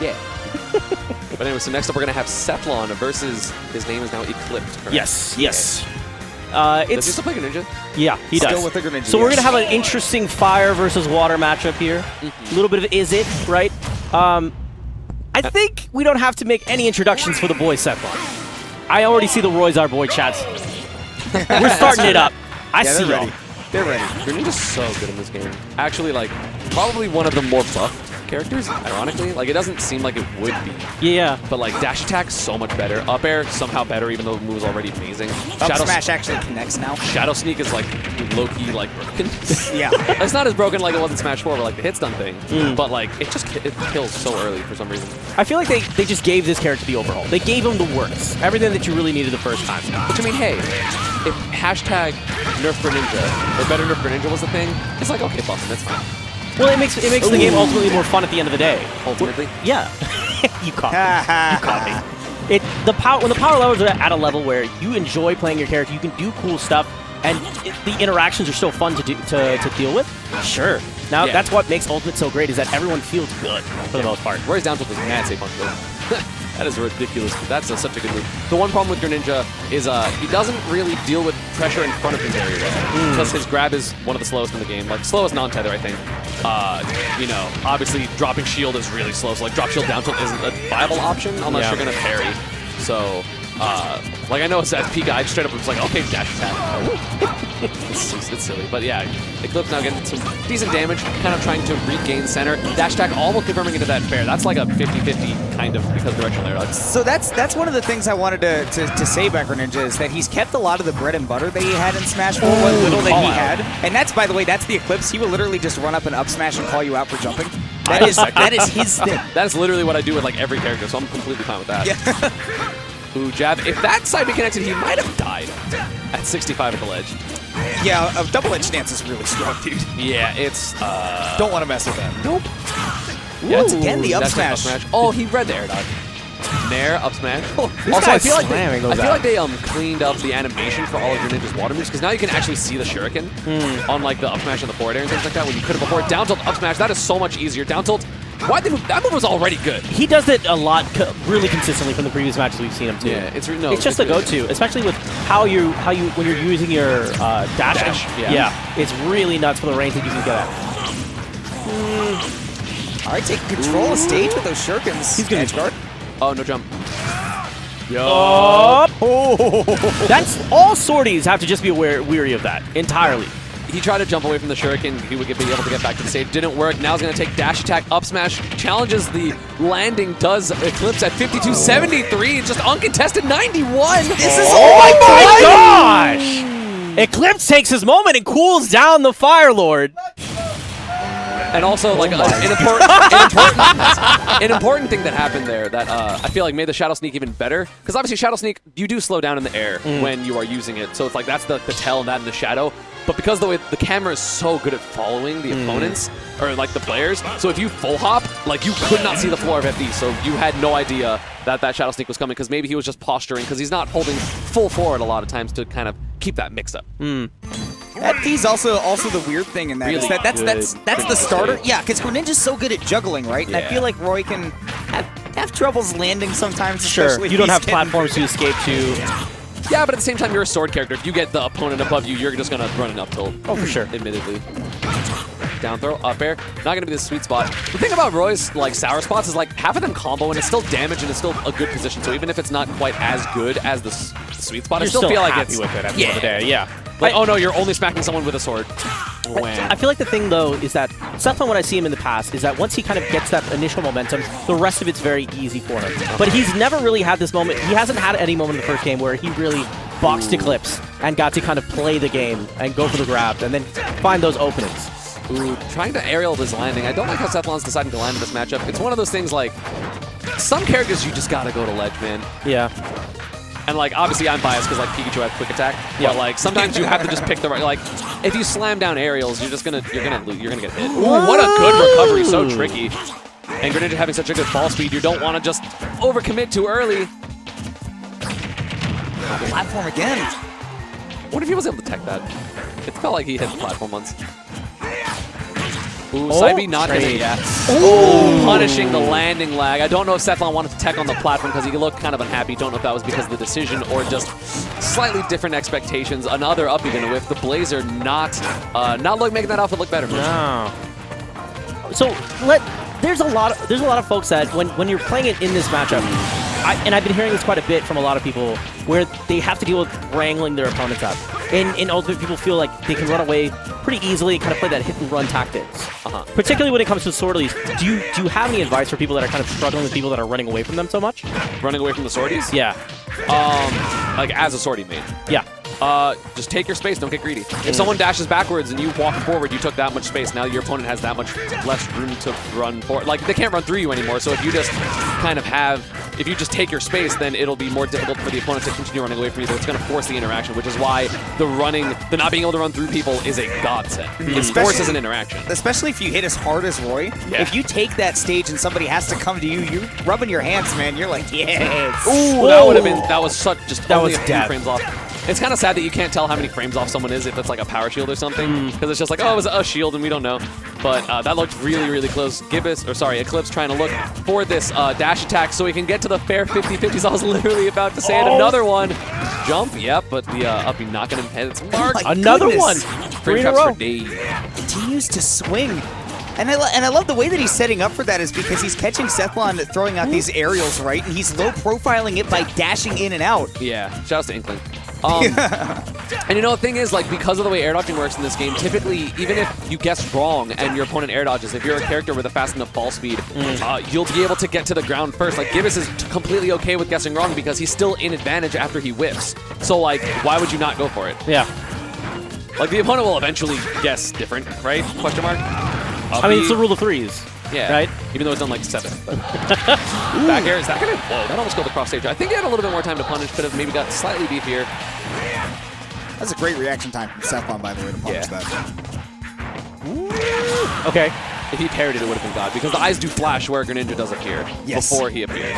Yeah. But anyway, so next up we're going to have Sethlon versus, his name is now Eclipse. Correct? Yes, yes. Does he still play Greninja? Yeah, he does. Still with the Greninja, so we're going to have an interesting fire versus water matchup here. A little bit of is it, right? I think we don't have to make any introductions for the boy Sethlon. I already see the Roy's our boy chats. We're starting it up. I see y'all. They're ready. Greninja's so good in this game. Actually, like, probably one of the more buffed characters, ironically. Like, it doesn't seem like it would be. Yeah. But, like, dash attack, so much better. Up air, somehow better, even though the move is already amazing. Up smash actually connects now. Shadow Sneak is, like, low-key, like, broken. Yeah. It's not as broken like it was in Smash 4, where, like, the hit stun thing. But, like, it kills so early for some reason. I feel like they just gave this character the overhaul. They gave him the works. Everything that you really needed the first time. Which, I mean, hey, if hashtag Nerf Greninja, or better Nerf Greninja was the thing, it's like, okay, Boston, that's fine. Well, it makes the game ultimately more fun at the end of the day. Ultimately? Yeah. You caught me. You caught me. When the power levels are at a level where you enjoy playing your character, you can do cool stuff, and the interactions are so fun to deal with. Sure. Now that's what makes Ultimate so great, is that everyone feels good for the most part. Roy's down tilt is mad safe on kill. That is ridiculous. That's such a good move. The one problem with Greninja is he doesn't really deal with pressure in front of him very well. Because his grab is one of the slowest in the game. Like, slowest non-tether, I think. You know, obviously dropping shield is really slow. So, like, drop shield down tilt isn't a viable option unless you're going to parry. So, like, I know it's at peak, I straight up was like, okay, dash attack. It's silly. But yeah, Eclipse now getting some decent damage, kind of trying to regain center. Dash attack almost confirming into that fair. That's like a 50-50 kind of because directional arrow. So that's one of the things I wanted to say about Greninja, is that he's kept a lot of the bread and butter that he had in Smash 4, what little that he had. And that's, by the way, that's the Eclipse. He will literally just run up and up smash and call you out for jumping. That is his thing. That is literally what I do with like every character, so I'm completely fine with that. Yeah. Ooh, jab. If that side B connected, he might have died at 65 at the ledge. Yeah, a double-edged stance is really strong, dude. Yeah, it's... Don't want to mess with that. Nope. Yeah, it's again the up smash. Oh, he read the air dodge. Nair, up smash. Also, I feel like they cleaned up the animation for all of Greninja's water moves, because now you can actually see the shuriken on like the up smash and the forward air and things like that, when you could have before. Down tilt, up smash, that is so much easier. Down tilt, why'd they move? That move was already good. He does it a lot, really consistently from the previous matches we've seen him too. Yeah, it's just a go-to, especially with how you when you're using your dash. Yeah, it's really nuts for the range that you can get at. All right, taking control of stage with those shurikens. He's gonna edge guard. Oh, no jump. Yo. That's all sorties have to just be weary of that entirely. He tried to jump away from the shuriken. He would be able to get back to the stage. Didn't work. Now he's going to take dash attack, up smash, challenges the landing, does Eclipse at 52-73. Just uncontested 91. This is oh my gosh! Eclipse takes his moment and cools down the Fire Lord. And also, like, an important thing that happened there that I feel like made the Shadow Sneak even better. Because obviously, Shadow Sneak, you do slow down in the air when you are using it. So it's like, that's the tell, and that in the shadow. But because the way the camera is so good at following the opponents, or like the players, so if you full hop, like, you could not see the floor of FD. So you had no idea that Shadow Sneak was coming, because maybe he was just posturing, because he's not holding full forward a lot of times to kind of keep that mix up. FD's also the weird thing in that. Really is that's the starter. Yeah, because Greninja's so good at juggling, right? And I feel like Roy can have troubles landing sometimes. Sure, you don't have platforms to escape to. Yeah, but at the same time, you're a sword character. If you get the opponent above you, you're just going to run an up tilt. Oh, for sure. Admittedly. Down throw, up air. Not going to be the sweet spot. The thing about Roy's like sour spots is like half of them combo and it's still damage and it's still a good position. So even if it's not quite as good as the sweet spot, I still feel like it's with it at the end of the day. Yeah. Like, oh no, you're only smacking someone with a sword. I feel like the thing, though, is that Sethlon, when I see him in the past, is that once he kind of gets that initial momentum, the rest of it's very easy for him. But he's never really had this moment. He hasn't had any moment in the first game where he really boxed Eclipse and got to kind of play the game and go for the grabs and then find those openings. Ooh, trying to aerial this landing. I don't like how Sethlon's deciding to land in this matchup. It's one of those things like, some characters you just gotta go to ledge, man. Yeah. And like, obviously I'm biased because like Pikachu has quick attack. Yeah. But like, sometimes you have to just pick the right, like, if you slam down aerials, you're gonna get hit. Ooh, what a good recovery, so tricky. And Greninja having such a good fall speed, you don't want to just overcommit too early. Platform again. What if he was able to tech that? It felt like he hit the platform once. Ooh, side B not gonna, yeah. Ooh, punishing the landing lag. I don't know if Sethlon wanted to tech on the platform because he looked kind of unhappy. Don't know if that was because of the decision or just slightly different expectations. Another up you're gonna whiff. The Blazer not making that outfit look better. No. So there's a lot of folks that when you're playing it in this matchup, and I've been hearing this quite a bit from a lot of people, where they have to deal with wrangling their opponents up. And ultimately, people feel like they can run away pretty easily and kind of play that hit-and-run tactics. Particularly when it comes to sorties. Do you have any advice for people that are kind of struggling with people that are running away from them so much? Running away from the sorties? Yeah. Like as a sortie mate. Yeah. Just take your space, don't get greedy. If someone dashes backwards and you walk forward, you took that much space. Now your opponent has that much less room to run forward. Like, they can't run through you anymore, so if you just kind of if you just take your space, then it'll be more difficult for the opponent to continue running away from you. It's going to force the interaction, which is why the not being able to run through people is a godsend. It forces an interaction. Especially if you hit as hard as Roy. Yeah. If you take that stage and somebody has to come to you, you're rubbing your hands, man. You're like, yes. Ooh, that was such, just only a few frames off. It's kind of sad that you can't tell how many frames off someone is if it's like a power shield or something, because it's just like, oh, it was a shield and we don't know. But that looked really, really close. Eclipse trying to look for this dash attack so he can get to the fair 50-50s. I was literally about to say it. Another one. Jump, yep, but the up be not going to hit its mark. Another one. Frame traps for Dave. Continues to swing. And I love the way that he's setting up for that is because he's catching Sethlon throwing out these aerials, right? And he's low profiling it by dashing in and out. Yeah, shout out to Inkling. And you know, the thing is, like, because of the way air dodging works in this game, typically, even if you guess wrong and your opponent air dodges, if you're a character with a fast enough fall speed, you'll be able to get to the ground first. Like, Gibbous is completely okay with guessing wrong because he's still in advantage after he whiffs. So, like, why would you not go for it? Yeah. Like, the opponent will eventually guess different, right? Question mark? I mean, it's the rule of threes. Yeah. Right? Even though it's done like 7. Back air, is that gonna? Whoa, that almost killed the cross stage. I think he had a little bit more time to punish, could have maybe got slightly beefier. That's a great reaction time from Sethlon, by the way, to punish that. Okay. If he parried it, it would have been God, because the eyes do flash where Greninja does appear before he appears.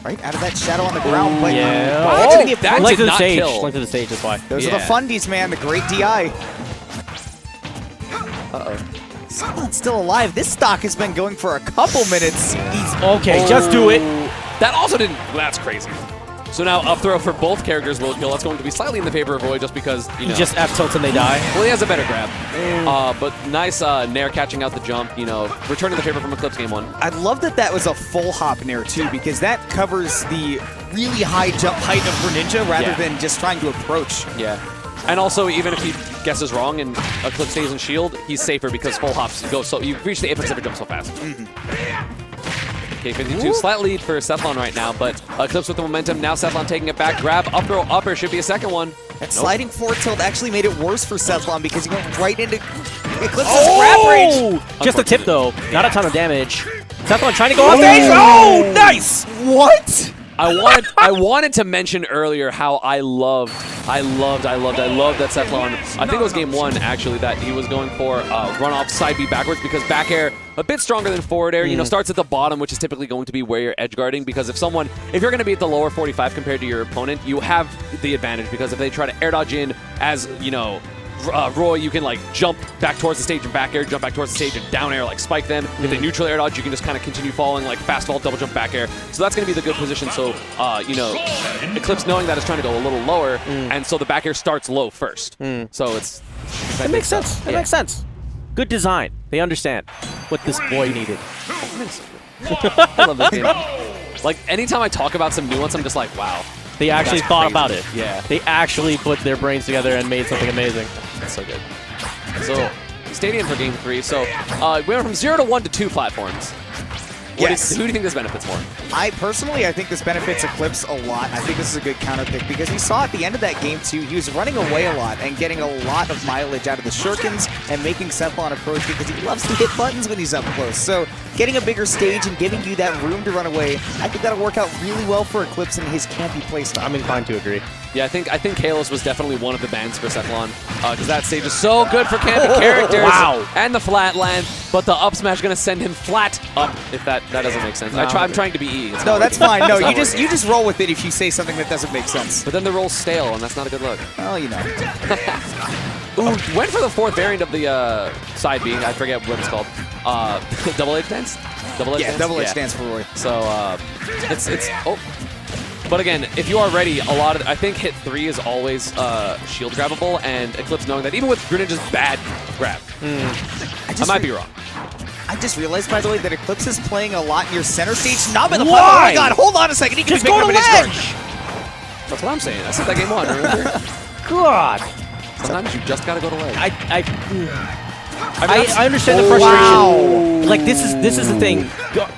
Right out of that shadow on the ground. But yeah. Wow, that Length did of the not stage. kill. Length of the stage, that's why. Those are the fundies, man. The great DI. Sethlon's still alive. This stock has been going for a couple minutes. Okay, just do it. That also didn't. That's crazy. So now up throw for both characters will kill. That's going to be slightly in the favor of Roy just because, you know. He just F tilts and they die. Well, he has a better grab. But nice Nair catching out the jump, you know, returning the favor from Eclipse game 1. I love that that was a full hop Nair too, because that covers the really high jump height of Greninja rather than just trying to approach. Yeah. And also, even if he guesses wrong and Eclipse stays in shield, he's safer because full hops go so you reach the apex of the jump so fast. Okay, 52, slight lead for Sethlon right now, but Eclipse with the momentum. Now Sethlon taking it back. Grab, up throw, upper should be a second one. That sliding forward tilt actually made it worse for Sethlon because he went right into Eclipse's grab range. Just a tip though, not a ton of damage. Sethlon trying to go off stage. Oh, nice! What? I wanted to mention earlier how I loved that Sethlon, I think it was game 1 actually, that he was going for run off side B backwards because back air a bit stronger than forward air, you know, starts at the bottom, which is typically going to be where you're edge guarding, because if you're going to be at the lower 45 compared to your opponent, you have the advantage, because if they try to air dodge in as, you know, Roy, you can like jump back towards the stage and back air, jump back towards the stage and down air, like spike them. If they neutral air dodge, you can just kind of continue falling, like fast fall, double jump, back air. So that's going to be the good position. So, you know, Eclipse knowing that is trying to go a little lower, and so the back air starts low first. So it makes sense. It makes sense. Good design. They understand what this boy needed. I love this game. Like, anytime I talk about some nuance, I'm just like, wow. They actually thought about it. Yeah. They actually put their brains together and made something amazing. That's so good. So, Stadium for game 3. So, we went from 0 to 1 to 2 platforms. Who do you think this benefits more? I think this benefits Eclipse a lot. I think this is a good counter pick because we saw at the end of that game too, he was running away a lot and getting a lot of mileage out of the shurikens and making Sethlon approach because he loves to hit buttons when he's up close. So getting a bigger stage and giving you that room to run away, I think that'll work out really well for Eclipse and his campy playstyle. I'm inclined to agree. Yeah, I think Kalos was definitely one of the bans for Sethlon because that stage is so good for campy characters. Wow. And the flat land, but the up smash going to send him flat up. If that doesn't make sense. No. I'm trying to be E. No, that's fine. No, you just roll with it if you say something that doesn't make sense. But then the roll's stale, and that's not a good look. Well, you know. Who went for the fourth variant of the side B. I forget what it's called. Double edge dance? Double edge Yeah, dance? double edge dance for Roy. So it's oh. But again, if you are ready, I think hit 3 is always shield grabbable, and Eclipse knowing that even with Greninja's bad grab. I might be wrong. I just realized, by the way, that Eclipse is playing a lot near center stage. Not by the Why? Plano. Oh my god, hold on a second. He can Just pick go up to an edge guard. ledge! That's what I'm saying. I said that game 1, remember? God. Sometimes you just gotta go to ledge. I understand the frustration. Like this is the thing.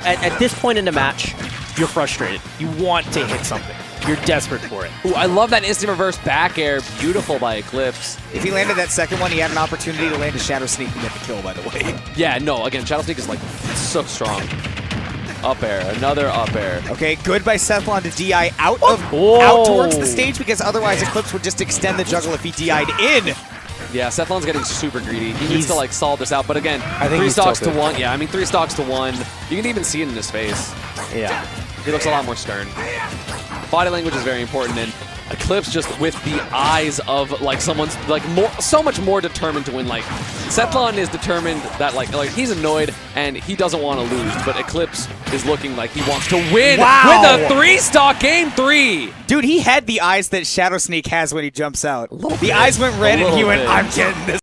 At this point in the match, you're frustrated. You want to hit something. You're desperate for it. Ooh, I love that instant reverse back air. Beautiful by Eclipse. If he landed that second one, he had an opportunity to land a Shadow Sneak and get the kill, by the way. Yeah, no, again, Shadow Sneak is like so strong. Up air, another up air. Okay, good by Sethlon to DI out towards the stage, because otherwise Eclipse would just extend the juggle if he DI'd in. Yeah, Sethlon's getting super greedy. He needs to like solve this out, but again, I think 3 he's stocks tilted. to 1. Yeah, I mean 3 stocks to 1. You can even see it in his face. Yeah. He looks a lot more stern. Body language is very important, and Eclipse just with the eyes of like someone's like so much more determined to win. Like Sethlon is determined that like he's annoyed and he doesn't want to lose, but Eclipse is looking like he wants to win with a 3-stock game 3. Dude, he had the eyes that Shadow Sneak has when he jumps out. The eyes went red and he went, I'm getting this.